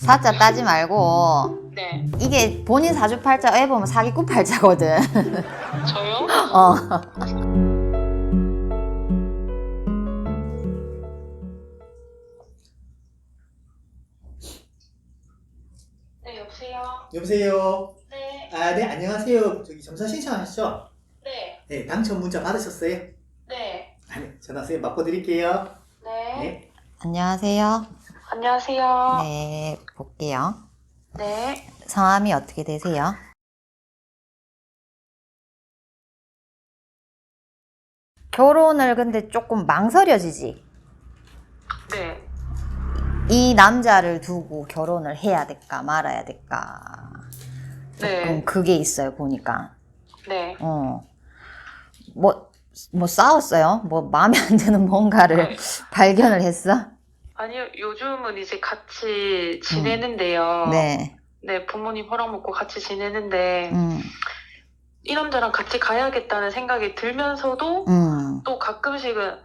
사자 따지 말고 네. 이게 본인 사주팔자 애 보면 사기꾼팔자거든. 저요? 네, 여보세요? 여보세요? 네. 아, 네, 안녕하세요. 저기 점사 신청하셨죠? 네. 네, 당첨 문자 받으셨어요? 네. 아, 네, 전화 선생님 바꿔드릴게요. 네. 네. 안녕하세요. 안녕하세요. 네, 볼게요. 네. 성함이 어떻게 되세요? 결혼을 근데 조금 망설여지지? 네. 이 남자를 두고 결혼을 해야 될까 말아야 될까? 조금 네. 그게 있어요, 보니까. 네. 뭐 싸웠어요? 뭐 마음에 안 드는 뭔가를 발견을 했어? 아니요, 요즘은 이제 같이 지내는데요. 네. 네, 부모님 허락 먹고 같이 지내는데, 음, 이 남자랑 같이 가야겠다는 생각이 들면서도, 또 가끔씩은,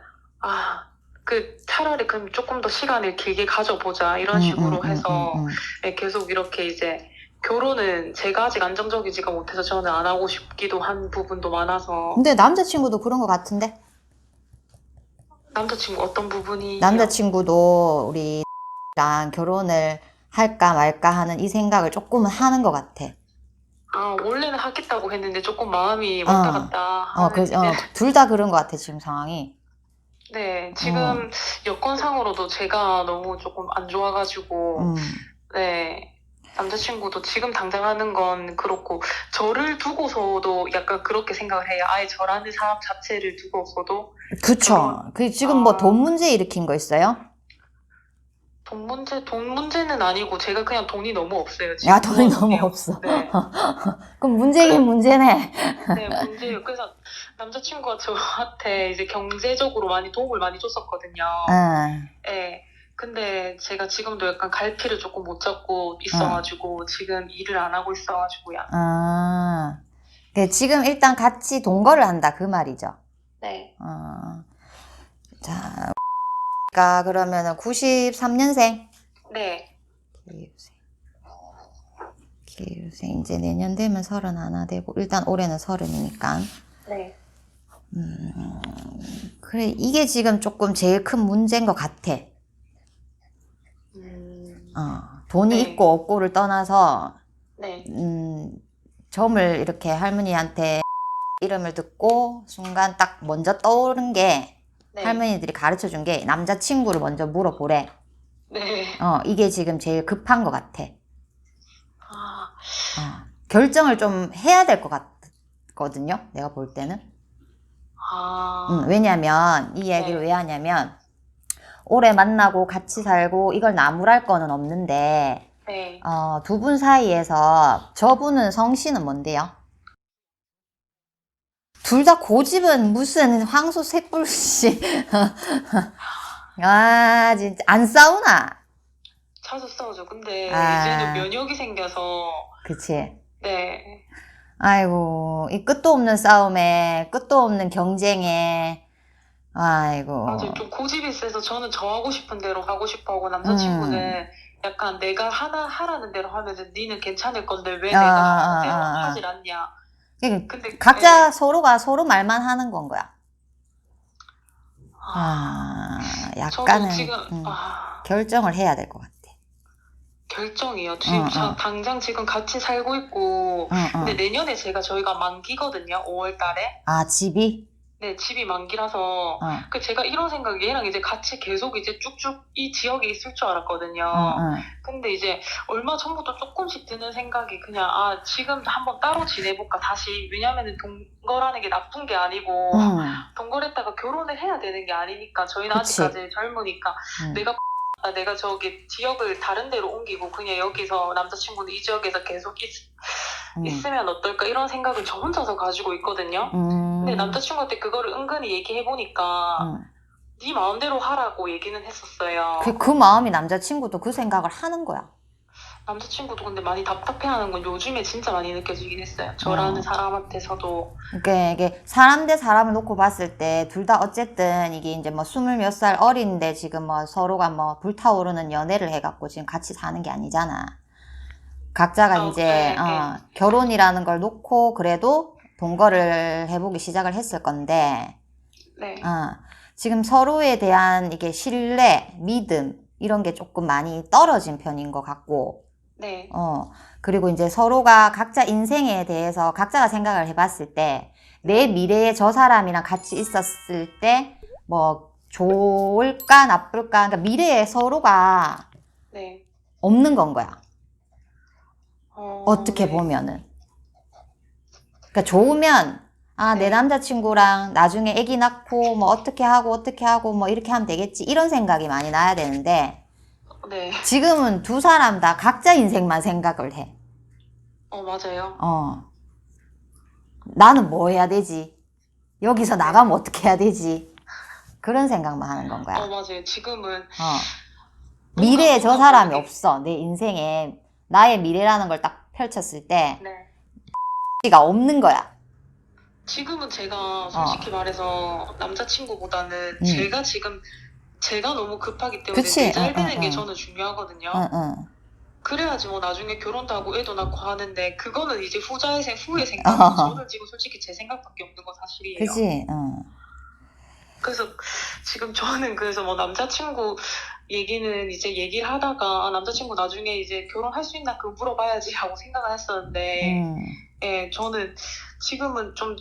차라리 그럼 조금 더 시간을 길게 가져보자, 이런 식으로 해서, 네, 계속 이렇게 이제, 결혼은 제가 아직 안정적이지가 못해서 저는 안 하고 싶기도 한 부분도 많아서. 근데 남자친구도 그런 것 같은데? 남자친구 어떤 부분이? 남자친구도 우리랑 결혼을 할까 말까 하는 이 생각을 조금은 하는 것 같아. 원래는 하겠다고 했는데 조금 마음이 왔다 갔다 하는. 둘 다 그런 것 같아, 지금 상황이. 네, 지금 여건상으로도 제가 너무 조금 안 좋아가지고, 네, 남자친구도 지금 당장 하는 건 그렇고, 저를 두고서도 약간 그렇게 생각을 해요. 아예 저라는 사람 자체를 두고서도. 그쵸. 그 지금 뭐 돈 문제 일으킨 거 있어요? 돈 문제는 아니고, 제가 그냥 돈이 너무 없어요. 지금 야, 돈이 너무 없어. 네. 그럼 문제긴 문제네. 네, 문제예요. 그래서 남자친구가 저한테 이제 경제적으로 많이 도움을 많이 줬었거든요. 네. 근데 제가 지금도 약간 갈피를 조금 못 잡고 있어가지고 지금 일을 안 하고 있어가지고요. 지금 일단 같이 동거를 한다, 그 말이죠. 네. 자, 그러면은 93년생. 네. 기후생 이제 내년 되면 31 되고 일단 올해는 30이니까. 네. 그래, 이게 지금 조금 제일 큰 문제인 것 같아. 돈이 네. 있고 없고를 떠나서 네. 점을 이렇게 할머니한테 이름을 듣고 순간 딱 먼저 떠오른 게 네. 할머니들이 가르쳐 준 게 남자친구를 먼저 물어보래. 네. 이게 지금 제일 급한 것 같아. 결정을 좀 해야 될 것 같거든요, 내가 볼 때는. 왜냐면 이 이야기를 네. 왜 하냐면 오래 만나고 같이 살고 이걸 나무랄 거는 없는데 네. 두 분 사이에서 저분은 성씨는 뭔데요? 둘 다 고집은 무슨 황소 셋불씨. 진짜 안 싸우나? 자주 싸우죠. 근데 이제는 면역이 생겨서. 그치. 네. 아이고, 이 끝도 없는 싸움에, 끝도 없는 경쟁에, 아이고. 맞아요. 좀 고집이 세서 저는 저 하고 싶은 대로 하고 싶어 하고 남자친구는 약간 내가 하라는 대로 하면은 니는 괜찮을 건데 왜 내가 하는 대로 하질 않냐. 근데 각자 서로가 서로 말만 하는 건 거야. 약간은 저도 지금 결정을 해야 될 것 같아. 결정이요. 지금 당장 지금 같이 살고 있고 근데 내년에 저희가 만기거든요. 5월 달에. 집이? 네, 집이 만기라서 제가 이런 생각, 얘랑 이제 같이 계속 이제 쭉쭉 이 지역에 있을 줄 알았거든요. 근데 이제 얼마 전부터 조금씩 드는 생각이 그냥 지금 한번 따로 지내볼까 다시. 왜냐면은 동거라는 게 나쁜 게 아니고 동거했다가 결혼을 해야 되는 게 아니니까 저희는 그치. 아직까지 젊으니까 내가 저기 지역을 다른 데로 옮기고 그냥 여기서 남자친구는 이 지역에서 계속 있으면 어떨까 이런 생각을 저 혼자서 가지고 있거든요. 근데 남자친구한테 그거를 은근히 얘기해보니까 네 마음대로 하라고 얘기는 했었어요. 그 마음이 남자친구도 그 생각을 하는 거야. 남자친구도 근데 많이 답답해하는 건 요즘에 진짜 많이 느껴지긴 했어요. 저라는 사람한테서도. 이게 사람 대 사람을 놓고 봤을 때 둘 다 어쨌든 이게 이제 뭐 20몇 살 어린데 지금 뭐 서로가 뭐 불타오르는 연애를 해갖고 지금 같이 사는 게 아니잖아. 각자가 이제 네. 결혼이라는 걸 놓고 그래도 동거를 해보기 시작을 했을 건데 네. 지금 서로에 대한 이게 신뢰, 믿음 이런 게 조금 많이 떨어진 편인 것 같고 네. 그리고 이제 서로가 각자 인생에 대해서 각자가 생각을 해봤을 때 내 미래에 저 사람이랑 같이 있었을 때 뭐 좋을까 나쁠까 그러니까 미래에 서로가 네. 없는 건 거야. 어떻게 네. 보면은. 그러니까 좋으면 내 네. 남자친구랑 나중에 아기 낳고 뭐 어떻게 하고 뭐 이렇게 하면 되겠지 이런 생각이 많이 나야 되는데 네. 지금은 두 사람 다 각자 인생만 생각을 해. 맞아요. 나는 뭐 해야 되지? 여기서 나가면 어떻게 해야 되지? 그런 생각만 하는 건 거야. 맞아요. 지금은 미래에 저 뭔가 사람이 모르게. 없어. 내 인생에 나의 미래라는 걸 딱 펼쳤을 때 네. 가 없는 거야. 지금은 제가 솔직히 말해서 남자친구보다는 제가 너무 급하기 때문에 그치? 내 잘 되는 게 저는 중요하거든요. 응. 그래야지 뭐 나중에 결혼도 하고 애도 낳고 하는데 그거는 이제 후의 생각이고 저는 지금 솔직히 제 생각밖에 없는 건 사실이에요. 그치? 그래서 지금 저는 그래서 뭐 남자친구 얘기는 이제 얘기를 하다가 남자친구 나중에 이제 결혼할 수 있나 그거 물어봐야지 하고 생각을 했었는데 예, 저는 지금은 좀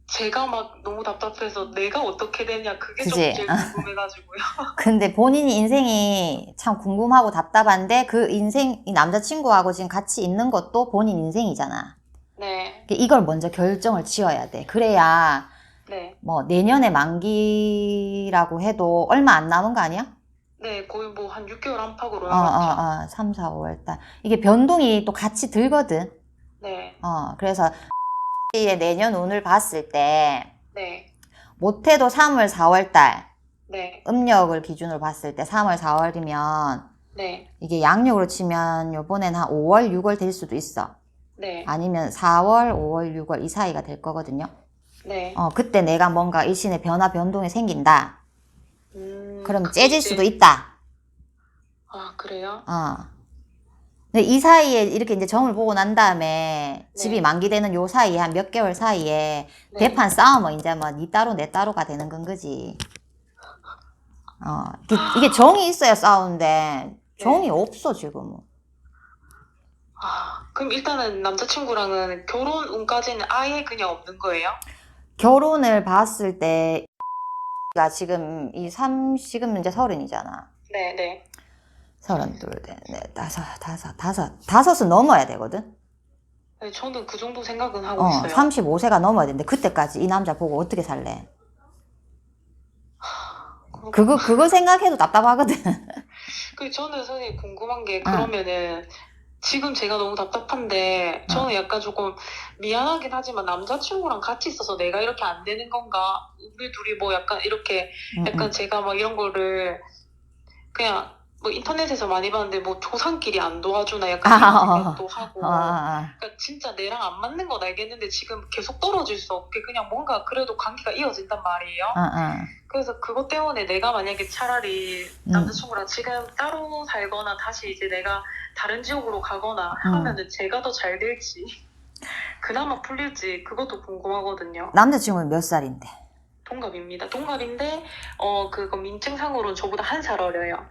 제가 막 너무 답답해서 내가 어떻게 되냐 그게 좀 그치? 제일 궁금해가지고요. 근데 본인이 인생이 참 궁금하고 답답한데 그 인생, 이 남자친구하고 지금 같이 있는 것도 본인 인생이잖아. 네. 이걸 먼저 결정을 지어야 돼. 그래야 네. 뭐 내년에 만기라고 해도 얼마 안 남은 거 아니야? 네, 거의 뭐 한 6개월 안팎으로 남았죠. 3, 4, 5월달. 이게 변동이 또 같이 들거든. 네. 그래서 내년 운을 봤을 때 네. 못해도 3월, 4월달 네. 음력을 기준으로 봤을 때 3월, 4월이면 네. 이게 양력으로 치면 요번엔 한 5월, 6월 될 수도 있어. 네. 아니면 4월, 5월, 6월 이 사이가 될 거거든요. 네. 그때 내가 뭔가 일신의 변동이 생긴다. 그럼 그게 째질 이제- 수도 있다. 그래요? 근데 이 사이에 이렇게 이제 점을 보고 난 다음에 네. 집이 만기되는 요 사이에 한 몇 개월 사이에 네. 대판 싸움은 이제 뭐 니 따로 내 따로가 되는 건 거지. 이게 정이 있어야 싸우는데 정이 없어 지금은. 그럼 일단은 남자친구랑은 결혼 운까지는 아예 그냥 없는 거예요? 결혼을 봤을 때 가 지금 지금 이제 30이잖아. 네, 네. 32, 다섯은 넘어야 되거든. 네, 저는 그 정도 생각은 하고 있어요. 35세가 넘어야 되는데 그때까지 이 남자 보고 어떻게 살래? 그거 생각해도 답답하거든. 저는 선생님 궁금한 게 그러면은 지금 제가 너무 답답한데 저는 약간 조금 미안하긴 하지만 남자친구랑 같이 있어서 내가 이렇게 안 되는 건가? 우리 둘이 뭐 약간 이렇게 약간 제가 막 이런 거를 그냥 뭐 인터넷에서 많이 봤는데 뭐 조상끼리 안 도와주나 약간 이런 생각도 하고 그러니까 진짜 내랑 안 맞는 건 알겠는데 지금 계속 떨어질 수 없게 그냥 뭔가 그래도 관계가 이어진단 말이에요. 그래서 그것 때문에 내가 만약에 차라리 남자친구랑 지금 따로 살거나 다시 이제 내가 다른 지역으로 가거나 하면은 제가 더 잘 될지 그나마 풀릴지 그것도 궁금하거든요. 남자친구는 몇 살인데? 동갑입니다. 동갑인데 그거 민증상으로는 저보다 1살 어려요.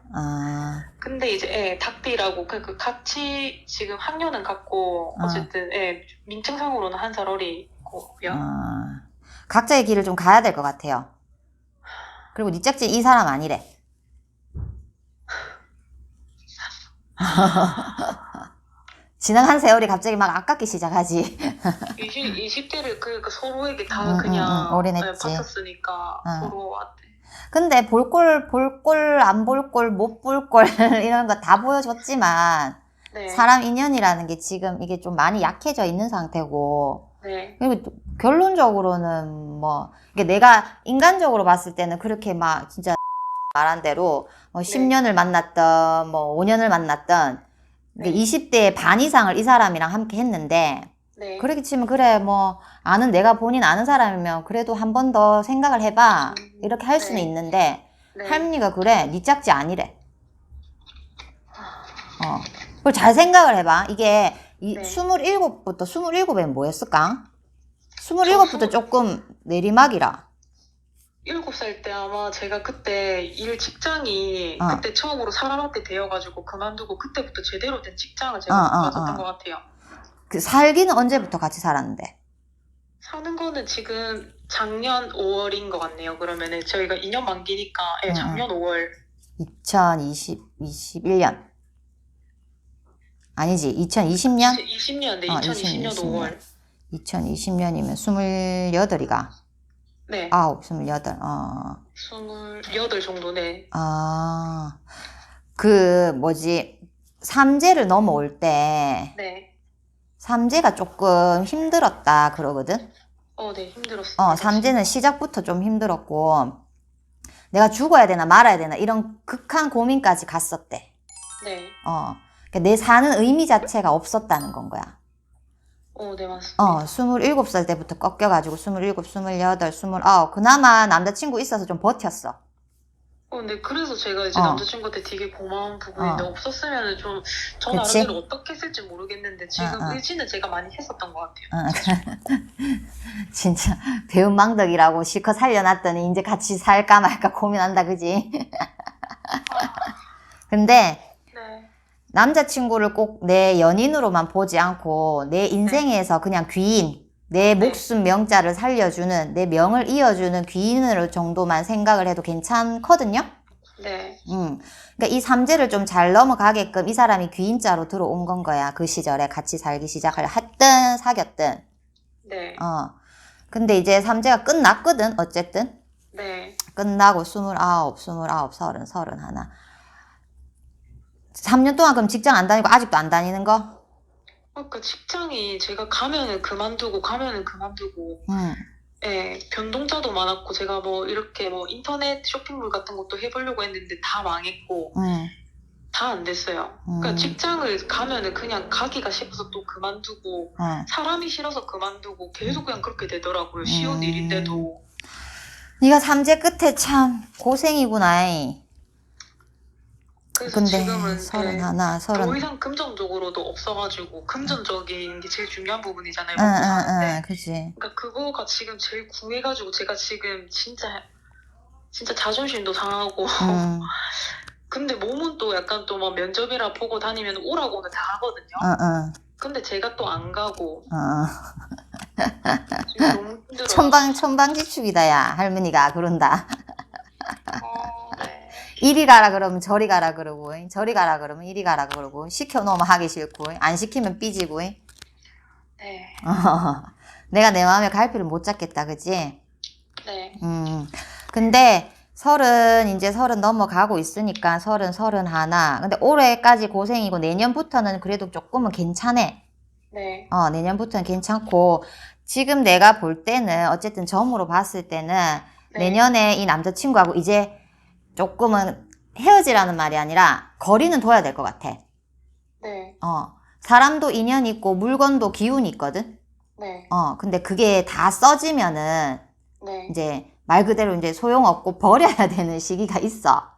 근데 이제 닭띠라고 같이 지금 학년은 같고 어쨌든 민증상으로는 1살 어리고요. 각자의 길을 좀 가야 될 것 같아요. 그리고 니 짝지 이 사람 아니래. 지나간 세월이 갑자기 막 아깝기 시작하지. 20대를 서로에게 다 그냥 올인했지. 바쳤으니까 서로한테. 근데 볼 꼴, 안 볼 꼴, 못 볼 꼴 이런 거 다 보여줬지만 네. 사람 인연이라는 게 지금 이게 좀 많이 약해져 있는 상태고 네. 그리고 결론적으로는 뭐 이게 내가 인간적으로 봤을 때는 그렇게 막 진짜 말한 대로 뭐 10년을 만났던 뭐 5년을 만났던 그러니까 20대의 반 이상을 이 사람이랑 함께 했는데 네. 그렇게 치면 그래 뭐 내가 본인 아는 사람이면 그래도 한 번 더 생각을 해봐 이렇게 할 수는 네. 있는데 네. 할머니가 그래 니 짝지 아니래. 그걸 잘 생각을 해봐. 이게 네. 27에는 뭐였을까? 27부터 조금 내리막이라. 7살 때 아마 제가 그때 직장이 그때 처음으로 사람한테 되어가지고 그만두고 그때부터 제대로 된 직장을 제가 가졌던 것 같아요. 그 살기는 언제부터 같이 살았는데? 사는 거는 지금 작년 5월인 것 같네요. 그러면은 저희가 2년 만기니까 작년 5월. 2021년. 아니지, 2020년? 20년, 네, 2020년 5월. 2020년이면 28이가. 네. 28. 28 정도네. 삼재를 넘어올 때. 네. 삼재가 조금 힘들었다 그러거든? 네, 힘들었어요. 삼재는 시작부터 좀 힘들었고, 내가 죽어야 되나 말아야 되나 이런 극한 고민까지 갔었대. 네. 그러니까 내 사는 의미 자체가 없었다는 건 거야. 네, 맞습니다. 27살 때부터 꺾여가지고 27, 28, 29 그나마 남자친구 있어서 좀 버텼어. 근데 그래서 제가 이제 남자친구한테 되게 고마운 부분인데 없었으면 좀 저 그치? 나름대로 어떻게 했을지 모르겠는데 지금 의지는 제가 많이 했었던 것 같아요. 진짜 배은망덕이라고 실컷 살려놨더니 이제 같이 살까 말까 고민한다 그지? 근데 네. 남자친구를 꼭 내 연인으로만 보지 않고 내 인생에서 그냥 귀인, 내 목숨 명자를 살려주는, 내 명을 이어주는 귀인으로 정도만 생각을 해도 괜찮거든요? 네. 그러니까 이 삼재를 좀 잘 넘어가게끔 이 사람이 귀인자로 들어온 건 거야. 그 시절에 같이 살기 시작을 했든 사귀었든. 네. 근데 이제 삼재가 끝났거든, 어쨌든. 네. 끝나고 29, 30, 31. 3년 동안 그럼 직장 안 다니고 아직도 안 다니는 거? 그러니까 직장이 제가 가면은 그만두고 예, 변동자도 많았고 제가 뭐 이렇게 뭐 인터넷 쇼핑몰 같은 것도 해보려고 했는데 다 망했고 다 안 됐어요. 그러니까 직장을 가면은 그냥 가기가 싫어서 또 그만두고 사람이 싫어서 그만두고 계속 그냥 그렇게 되더라고요. 쉬운 일인데도. 네가 삼재 끝에 참 고생이구나. 그래서 근데 지금은 31, 더 이상 금전적으로도 없어가지고 금전적인 게 제일 중요한 부분이잖아요. 먹고 사는데. 그치. 그러니까 그거가 지금 제일 구해가지고 제가 지금 진짜 자존심도 상하고 근데 몸은 또 약간 또 막 면접이라 보고 다니면 오라고는 다 하거든요. 근데 제가 또 안 가고 지금 너무 힘들어요. 천방지축이다 야 할머니가 그런다. 네. 이리 가라 그러면 저리 가라 그러고 저리 가라 그러면 이리 가라 그러고 시켜놓으면 하기 싫고 안 시키면 삐지고 네. 내가 내 마음에 갈피를 못 잡겠다 그지? 네. 근데 이제 30 넘어가고 있으니까 30, 31. 근데 올해까지 고생이고 내년부터는 그래도 조금은 괜찮아. 네. 내년부터는 괜찮고 지금 내가 볼 때는 어쨌든 점으로 봤을 때는 내년에 이 남자친구하고 이제 조금은 헤어지라는 말이 아니라 거리는 둬야 될 것 같아. 네. 사람도 인연이 있고 물건도 기운이 있거든. 네. 근데 그게 다 써지면은 네. 이제 말 그대로 이제 소용없고 버려야 되는 시기가 있어.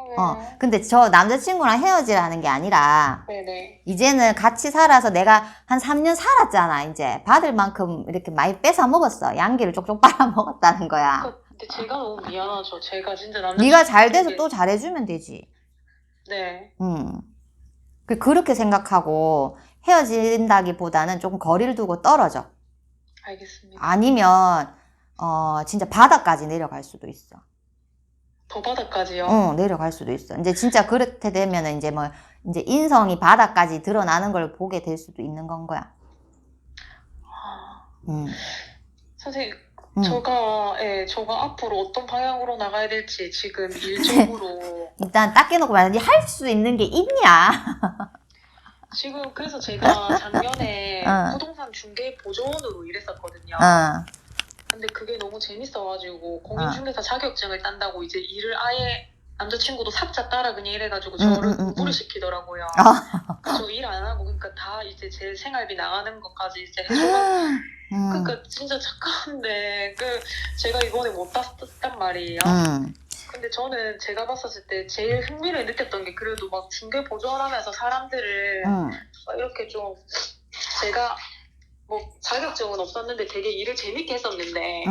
네. 근데 저 남자친구랑 헤어지라는 게 아니라 네네. 이제는 같이 살아서 내가 한 3년 살았잖아. 이제 받을 만큼 이렇게 많이 뺏어 먹었어. 양기를 쪽쪽 빨아 먹었다는 거야. 근데 제가 너무 미안하죠. 제가 진짜 네가 잘 돼서 또 잘해주면 되지. 네. 그렇게 생각하고 헤어진다기보다는 조금 거리를 두고 떨어져. 알겠습니다. 아니면 진짜 바닥까지 내려갈 수도 있어. 더 바닥까지요? 내려갈 수도 있어. 이제 진짜 그렇게 되면은 이제 이제 인성이 바닥까지 드러나는 걸 보게 될 수도 있는 건 거야. 선생님, 저가 앞으로 어떤 방향으로 나가야 될지 지금 일적으로 일단 딱 깨놓고 말하니 할 수 있는 게 있냐? 지금 그래서 제가 작년에 부동산 중개 보조원으로 일했었거든요. 근데 그게 너무 재밌어가지고 공인중개사 자격증을 딴다고 이제 일을 아예 남자친구도 사자 따라 그냥 이래가지고 저를 공부를 시키더라고요. 저 일 안 하고 그러니까 다 이제 제 생활비 나가는 것까지 이제 해줘가지고 그러니까 진짜 착한데 제가 이번에 못 봤단 말이에요. 근데 저는 제가 봤었을 때 제일 흥미를 느꼈던 게 그래도 막 중개 보조하면서 사람들을 막 이렇게 좀 제가 뭐 자격증은 없었는데 되게 일을 재밌게 했었는데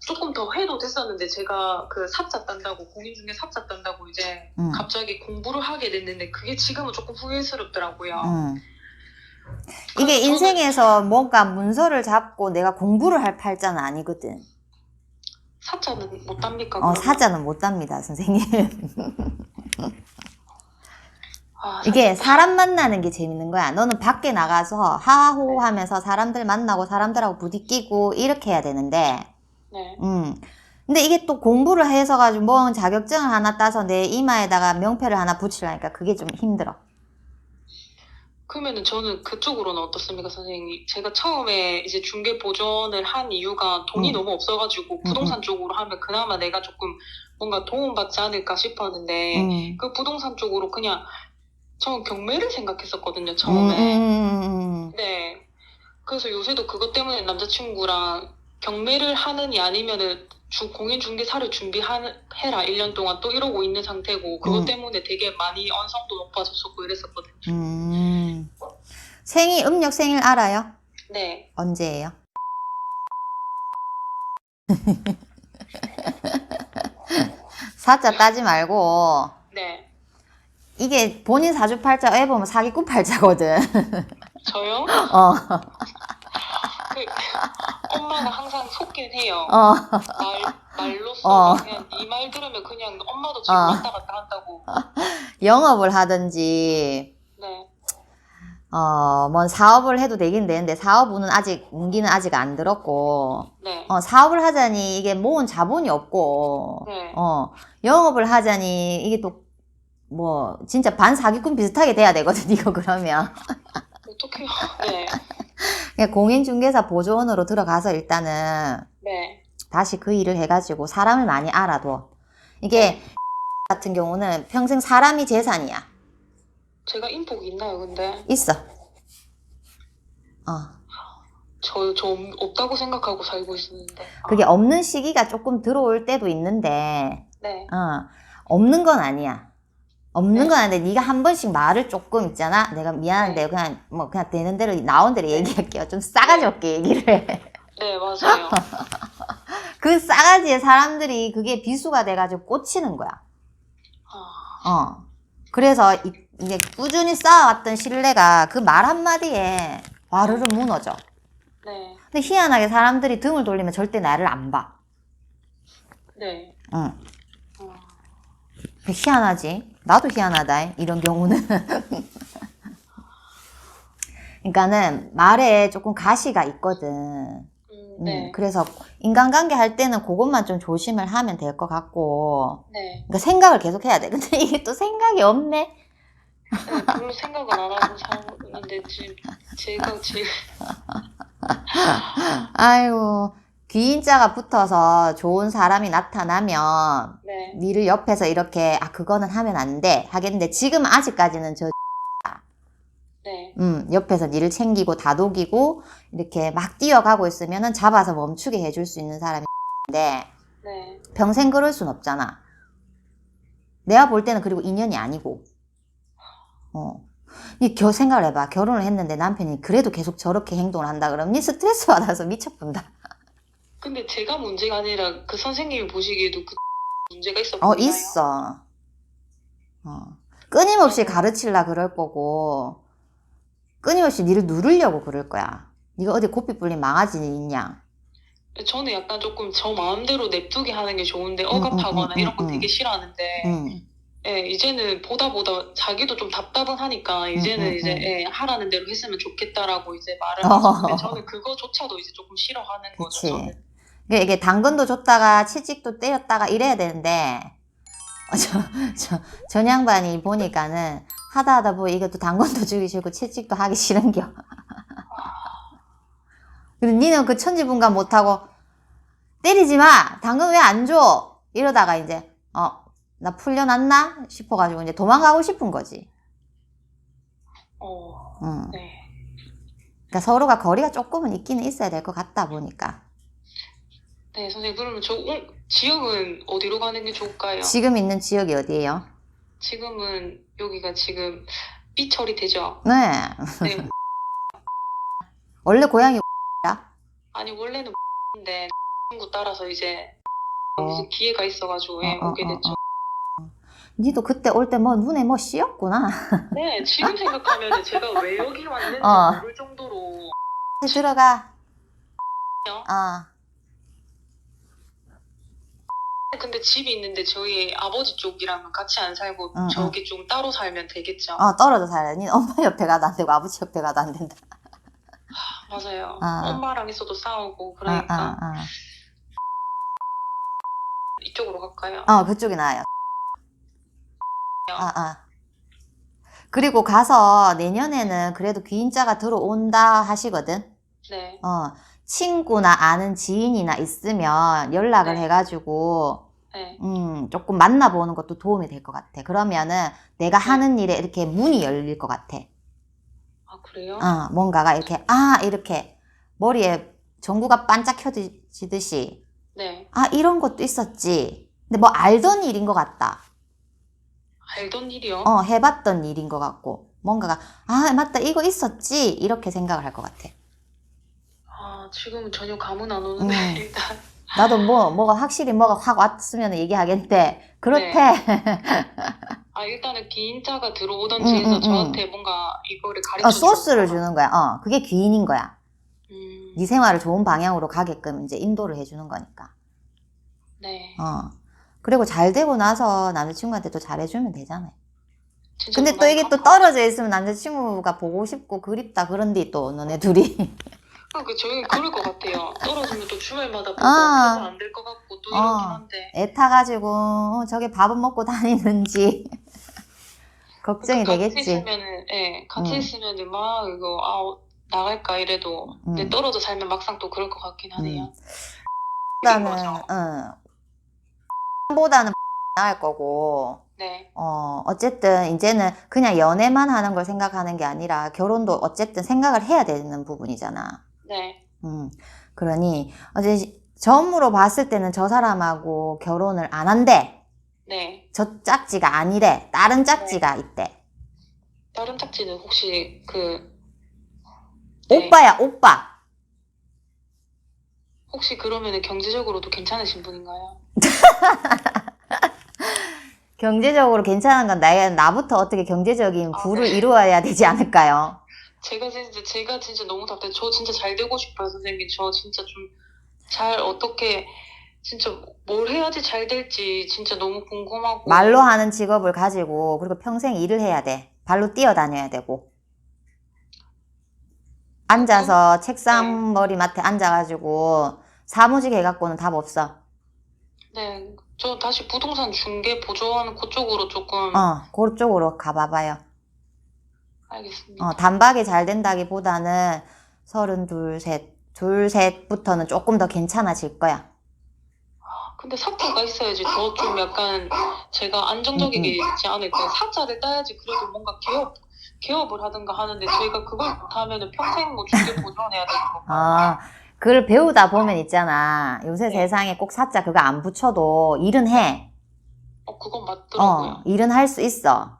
조금 더 해도 됐었는데 제가 그 삽자 딴다고 공인중개 삽자 딴다고 이제 갑자기 공부를 하게 됐는데 그게 지금은 조금 후회스럽더라고요. 이게 인생에서 뭔가 문서를 잡고 내가 공부를 할 팔자는 아니거든. 사자는 못 답니까? 사자는 못 답니다, 선생님. 아, 이게 사람 만나는 게 재밌는 거야. 너는 밖에 나가서 하하호 하면서 사람들 만나고 사람들하고 부딪히고 이렇게 해야 되는데, 네. 근데 이게 또 공부를 해서 가지고 뭐 자격증을 하나 따서 내 이마에다가 명패를 하나 붙이려니까 그게 좀 힘들어. 그러면은 저는 그쪽으로는 어떻습니까, 선생님? 제가 처음에 이제 중개 보전을 한 이유가 돈이 너무 없어가지고 부동산 쪽으로 하면 그나마 내가 조금 뭔가 도움받지 않을까 싶었는데 그 부동산 쪽으로 그냥 저는 경매를 생각했었거든요, 처음에. 네. 그래서 요새도 그것 때문에 남자친구랑 경매를 하느니 아니면은 공인중개사를 준비해라 1년 동안 또 이러고 있는 상태고 그것 때문에 되게 많이 언성도 높아졌었고 이랬었거든요. 음력 생일 알아요? 네. 언제예요? 사자 따지 말고. 네. 이게 본인 사주팔자 에 보면 사기꾼 팔자거든. 저요? 엄마가 항상 속긴 해요. 말로써 그냥 이 말 들으면 그냥 엄마도 지금 왔다 갔다 한다고. 영업을 하든지, 네. 뭐 사업을 해도 되긴 되는데 사업은 아직 운기는 아직 안 들었고, 네. 사업을 하자니 이게 모은 자본이 없고, 네. 영업을 하자니 이게 또 뭐 진짜 반사기꾼 비슷하게 돼야 되거든 이거 그러면. 어떡해요? 네. 그냥 공인중개사 보조원으로 들어가서 일단은 네. 다시 그 일을 해가지고 사람을 많이 알아둬. 이게 같은 경우는 평생 사람이 재산이야. 제가 인복이 있나요, 근데? 있어. 저 없다고 생각하고 살고 있었는데. 그게 없는 시기가 조금 들어올 때도 있는데, 네. 없는 건 아니야. 없는 건 아닌데 네가 한 번씩 말을 조금 있잖아. 내가 미안한데 그냥 되는 대로 나온 대로 얘기할게요. 좀 싸가지 없게 얘기를 해. 네, 맞아요. 그 싸가지에 사람들이 그게 비수가 돼가지고 꽂히는 거야. 그래서 이제 꾸준히 쌓아왔던 신뢰가 그 말 한마디에 와르르 무너져. 네. 근데 희한하게 사람들이 등을 돌리면 절대 나를 안 봐. 네. 희한하지? 나도 희한하다, 이런 경우는. 그러니까는 말에 조금 가시가 있거든. 네. 그래서 인간관계 할 때는 그것만 좀 조심을 하면 될 것 같고. 네. 그러니까 생각을 계속 해야 돼. 근데 이게 또 생각이 없네? 네, 별로 생각은 안 하고 사는데 지금 제가 제일 아이고, 귀인자가 붙어서 좋은 사람이 나타나면 네. 니를 옆에서 이렇게 그거는 하면 안 돼 하겠는데 지금 아직까지는 네. 옆에서 니를 챙기고 다독이고 이렇게 막 뛰어가고 있으면은 잡아서 멈추게 해줄 수 있는 사람인데 네. 평생 그럴 순 없잖아. 내가 볼 때는 그리고 인연이 아니고. 니 생각을 해봐. 결혼을 했는데 남편이 그래도 계속 저렇게 행동을 한다 그러면 니 스트레스 받아서 미쳐본다. 근데 제가 문제가 아니라 그 선생님이 보시기에도 그 문제가 있어 보이나요? 있어. 끊임없이 가르치려 그럴 거고 끊임없이 니를 누르려고 그럴 거야. 니가 어디 고삐 뿔린 망아지 있냐. 저는 약간 조금 저 마음대로 냅두게 하는 게 좋은데 억압하거나 이런 거 되게 싫어하는데 이제는 보다 자기도 좀 답답은 하니까 이제는 이제 하라는 대로 했으면 좋겠다라고 이제 말을 하는데 저는 그거조차도 이제 조금 싫어하는 거죠. 그치. 저는. 이게 당근도 줬다가 채찍도 때렸다가 이래야 되는데 전 양반이 보니까는 하다 보니 이것도 당근도 주기 싫고 채찍도 하기 싫은겨. 근데 니는 그 천지분간 못하고 때리지 마! 당근 왜 안 줘? 이러다가 이제 나 풀려났나 싶어가지고 이제 도망가고 싶은 거지. 응. 네. 그러니까 서로가 거리가 조금은 있기는 있어야 될 것 같다 보니까. 네, 선생님, 그러면 지역은 어디로 가는 게 좋을까요? 지금 있는 지역이 어디예요? 지금은 여기가 지금 삐처리 되죠? 네. 네. 원래 고향이 아니, 원래는 인데 친구 따라서 이제 기회가 있어가지고 오게 됐죠. 니도 그때 올 때 뭐 눈에 뭐 씌었구나. 네, 지금 생각하면 제가 왜 여기 왔는지 모를 정도로. 들어가. 근데 집이 있는데 저희 아버지 쪽이랑 같이 안 살고 저기 좀 따로 살면 되겠죠? 떨어져 살아야 돼. 니 엄마 옆에 가도 안 되고 아버지 옆에 가도 안 된다. 맞아요. 엄마랑 있어도 싸우고 그러니까 이쪽으로 갈까요? 그쪽이 나아요. 그리고 가서 내년에는 그래도 귀인자가 들어온다 하시거든. 네. 친구나 아는 지인이나 있으면 연락을 해가지고 네. 조금 만나보는 것도 도움이 될 것 같아. 그러면은 내가 하는 일에 이렇게 문이 열릴 것 같아. 아, 그래요? 뭔가가 이렇게 이렇게 머리에 전구가 반짝 켜지듯이 네. 이런 것도 있었지. 근데 뭐 알던 일인 것 같다. 알던 일이요? 해봤던 일인 것 같고 뭔가가 맞다 이거 있었지 이렇게 생각을 할 것 같아. 지금은 전혀 감은 안 오는데 일단 나도 뭐가 확실히 뭐가 확 왔으면 얘기하겠는데 그렇대. 네. 일단은 기인자가 들어오던지 해서 저한테 뭔가 이거를 가르쳐 소스를 주는 거야. 그게 귀인인 거야. 네 생활을 좋은 방향으로 가게끔 이제 인도를 해주는 거니까. 네. 그리고 잘 되고 나서 남자친구한테 또 잘해주면 되잖아요. 근데 또 이게 또 깜깜하죠. 떨어져 있으면 남자친구가 보고 싶고 그립다 그런데 또 너네 둘이. 그러니까 저희는 그럴 것 같아요. 떨어지면 또 주말마다 보고 그거 안 될 것 같고 또 이러긴 한데. 애 타가지고 저게 밥은 먹고 다니는지 걱정이 되겠지. 같이 있으면은 막 이거 나갈까 이래도 근데 떨어져 살면 막상 또 그럴 것 같긴 하네요. 보다는 나을 거고. 네. 어쨌든 이제는 그냥 연애만 하는 걸 생각하는 게 아니라 결혼도 어쨌든 생각을 해야 되는 부분이잖아. 네. 그러니 어제 점으로 봤을 때는 저 사람하고 결혼을 안 한대. 네. 저 짝지가 아니래. 다른 짝지가 있대. 다른 짝지는 혹시 오빠야, 오빠. 혹시 그러면은 경제적으로도 괜찮으신 분인가요? 경제적으로 괜찮은 건 나부터 어떻게 경제적인 부를 이루어야 되지 않을까요? 제가 진짜 너무 답답해. 저 진짜 잘 되고 싶어요, 선생님. 저 진짜 좀 잘 어떻게 진짜 뭘 해야지 잘 될지 진짜 너무 궁금하고. 말로 하는 직업을 가지고 그리고 평생 일을 해야 돼. 발로 뛰어다녀야 되고. 앉아서 책상 머리맡에 앉아가지고 사무직 해갖고는 답 없어. 네, 저 다시 부동산 중개 보조하는 그쪽으로 조금. 그쪽으로 가봐봐요. 알겠습니다. 단박에 잘 된다기보다는 32, 둘셋부터는 조금 더 괜찮아질 거야. 근데 사자가 있어야지 더 좀 약간 제가 안정적이게 있지 않을까요? 사자를 따야지 그래도 뭔가 개업을 하든가 하는데 저희가 그걸 못하면 평생 뭐 중개 보조해야 되는 건가요? 그걸 배우다 보면 있잖아. 요새 세상에 꼭 사자 그거 안 붙여도 일은 해. 그건 맞더라고요. 일은 할 수 있어.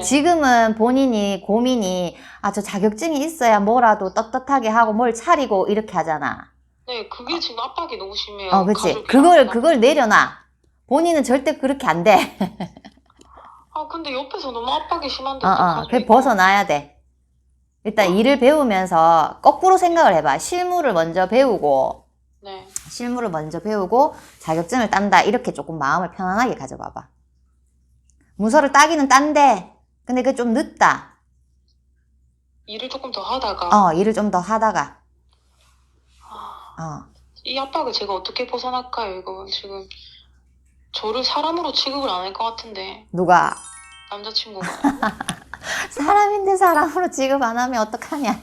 지금은 본인이 고민이 저 자격증이 있어야 뭐라도 떳떳하게 하고 뭘 차리고 이렇게 하잖아. 네, 그게 지금 압박이 너무 심해요. 그치. 그걸 내려놔. 본인은 절대 그렇게 안 돼. 근데 옆에서 너무 압박이 심한데 그래 벗어나야 돼. 일단 일을 배우면서 거꾸로 생각을 해봐. 실무를 먼저 배우고 자격증을 딴다. 이렇게 조금 마음을 편안하게 가져봐봐. 문서를 따기는 딴데 근데 그게 좀 늦다. 일을 조금 더 하다가. 일을 좀 더 하다가. 이 압박을 제가 어떻게 벗어날까요? 이거 지금 저를 사람으로 취급을 안 할 것 같은데. 누가? 남자친구가. 사람인데 사람으로 취급 안 하면 어떡하냐.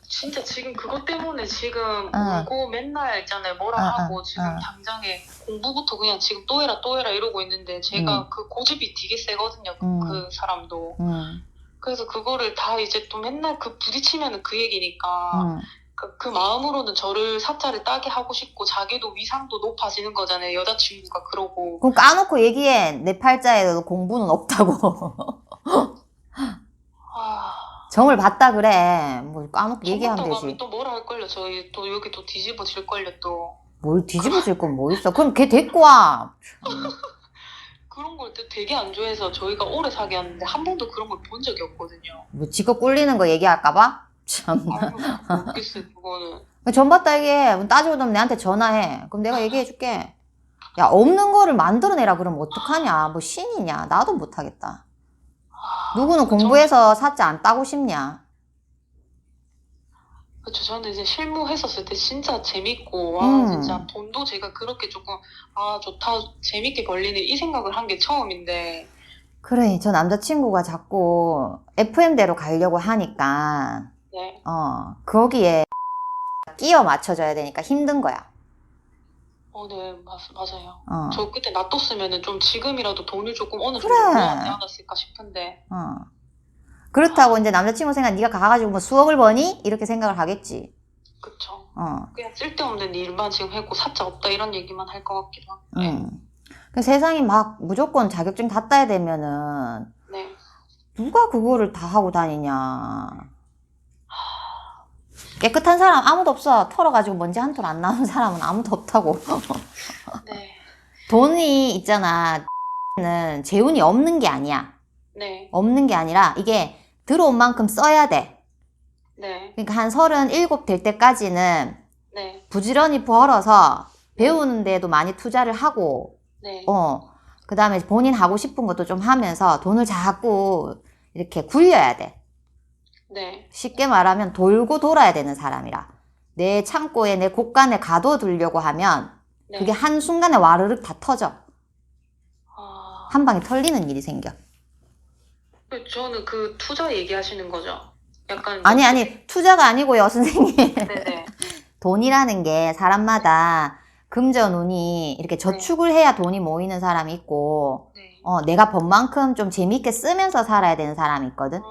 진짜 지금 그것 때문에 지금 응. 울고 맨날 있잖아요. 뭐라 응, 하고 응, 지금 응. 당장에 공부부터 그냥 지금 또 해라 또 해라 이러고 있는데 제가 그 고집이 되게 세거든요. 그 사람도. 그래서 그거를 다 이제 또 맨날 그 부딪히면은 그 얘기니까 그 마음으로는 저를 사자를 따게 하고 싶고 자기도 위상도 높아지는 거잖아요. 여자친구가 그러고. 그럼 까놓고 얘기해. 내 팔자에 공부는 없다고. 아, 점을 봤다 그래. 뭐 까놓고 얘기하면 전부터 되지. 가면 또 뭐라 할걸요. 저희 또 여기 또 뒤집어질걸요 또. 뭘 뒤집어질 건 뭐 있어. 그럼 걔 데리고 와. 그런 걸 되게 안 좋아해서 저희가 오래 사귀었는데 한 번도 그런 걸 본 적이 없거든요. 뭐 지껏 꿀리는 거 얘기할까봐? 참. 아유, 모르겠어요, 그거는. 점 봤다 얘기해. 뭐 따지고도 내한테 전화해. 그럼 내가 얘기해줄게. 야, 없는 거를 만들어내라 그러면 어떡하냐. 뭐 신이냐. 나도 못하겠다. 누구는 공부해서 사자 안 따고 싶냐. 그렇죠. 저는 이제 실무했었을 때 진짜 재밌고, 와, 진짜 돈도 제가 그렇게 조금, 아, 좋다, 재밌게 벌리네, 이 생각을 한 게 처음인데. 그래, 저 남자친구가 자꾸 FM대로 가려고 하니까, 네. 거기에 끼어 맞춰줘야 되니까 힘든 거야. 네, 맞아요. 어. 저 그때 놔뒀으면은 좀 지금이라도 돈을 조금 어느 정도 그래. 모았지 않았을까 싶은데. 그렇다고 이제 남자친구 생각 네가 가가지고 뭐 수억을 버니? 이렇게 생각을 하겠지. 그쵸. 어. 그냥 쓸데없는 일만 지금 했고 사자 없다 이런 얘기만 할 것 같기도 하고. 네. 그 세상이 막 무조건 자격증 다 따야 되면은 네. 누가 그거를 다 하고 다니냐. 깨끗한 사람 아무도 없어. 털어가지고 먼지 한 톨 안 나오는 사람은 아무도 없다고. 네. 돈이 있잖아. 는 재운이 없는 게 아니야. 네. 없는 게 아니라 이게 들어온 만큼 써야 돼. 네. 그러니까 한 37 될 때까지는 네. 부지런히 벌어서 배우는데도 많이 투자를 하고, 네. 그 다음에 본인 하고 싶은 것도 좀 하면서 돈을 자꾸 이렇게 굴려야 돼. 네. 쉽게 말하면 돌고 돌아야 되는 사람이라. 내 창고에 내 곳간에 가둬두려고 하면 네. 그게 한순간에 와르륵 다 터져. 한 방에 털리는 일이 생겨. 저는 그 투자 얘기하시는 거죠? 약간 아니 투자가 아니고요 선생님. 네네. 돈이라는 게 사람마다 금전운이 이렇게 저축을 해야 돈이 모이는 사람이 있고, 네. 내가 번 만큼 좀 재밌게 쓰면서 살아야 되는 사람이 있거든.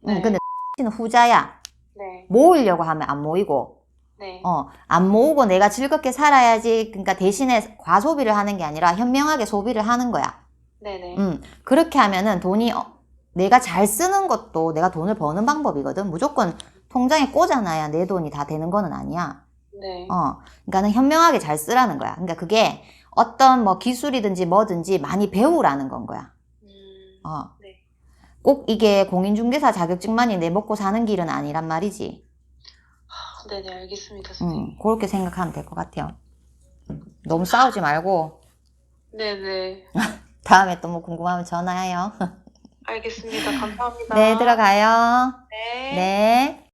네. 근데 는 후자야. 네. 모으려고 하면 안 모이고, 네. 안 모으고 내가 즐겁게 살아야지. 그러니까 대신에 과소비를 하는 게 아니라 현명하게 소비를 하는 거야. 네네. 그렇게 하면은 돈이 내가 잘 쓰는 것도 내가 돈을 버는 방법이거든. 무조건 통장에 꽂아놔야 내 돈이 다 되는 거는 아니야. 네. 그러니까는 현명하게 잘 쓰라는 거야. 그러니까 그게 어떤 뭐 기술이든지 뭐든지 많이 배우라는 건 거야. 네. 꼭 이게 공인중개사 자격증만이 내 먹고 사는 길은 아니란 말이지. 네네, 알겠습니다, 선생님. 그렇게 생각하면 될 것 같아요. 너무 싸우지 말고. 네네. 다음에 또 뭐 궁금하면 전화해요. 알겠습니다. 감사합니다. 네, 들어가요. 네. 네.